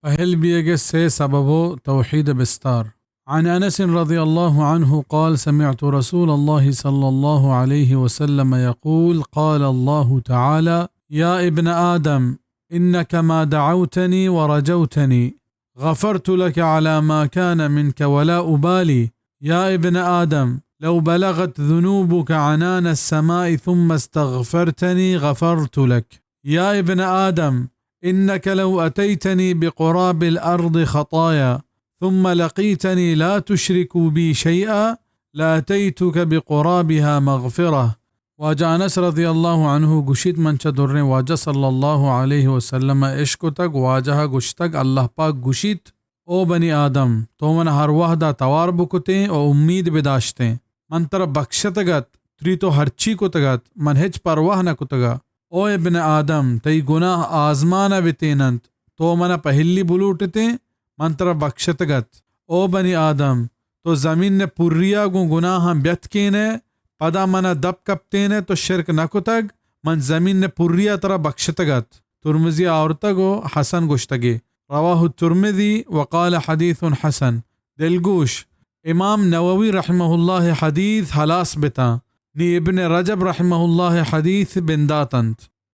أهل بيجس سببه توحيد بستار. عن أنس رضي الله عنه قال: سمعت رسول الله صلى الله عليه وسلم يقول: قال الله تعالى: يا ابن آدم، إنك ما دعوتني ورجوتني غفرت لك على ما كان منك ولا أبالي. يا ابن آدم، لو بلغت ذنوبك عنان السماء ثم استغفرتني غفرت لك. يا ابن آدم، إنك لو أتيتني بقراب الأرض خطايا ثم لقيتني لا تشرك بي شيئا لأتيتك بقرابها مغفرة. واجه أنس رضي الله عنه گوشید من چه درne واجه صلی الله علیه وسلم عشق تک واجه گشتک الله پاک گوشید: او بنی آدم، تو من ہر وحدہ توار بکتے او امید بداشتے من تر بخشتگت تری تو ہر چی کو تگت من ہچ پرواہ نہ کتگا. او ابن آدم، تی گناہ آزمانہ بتیننت تو من پہلی بلوٹتے من تر بخشتگت. او بنی آدم، تو زمین نے پوریا گو گناہ بیت کینے پدا من دب کپتینے تو شرک نہ کتگ من زمین نے پوریا ترا بخشتگت. ترمزی آورتگو حسن گشتگی. رواہ الترمذی وقال حدیث حسن. دلگوش امام نووی رحمہ اللہ حدیث حلاس بتا نی ابن رجب رحمہ اللہ حدیث بنداتنت.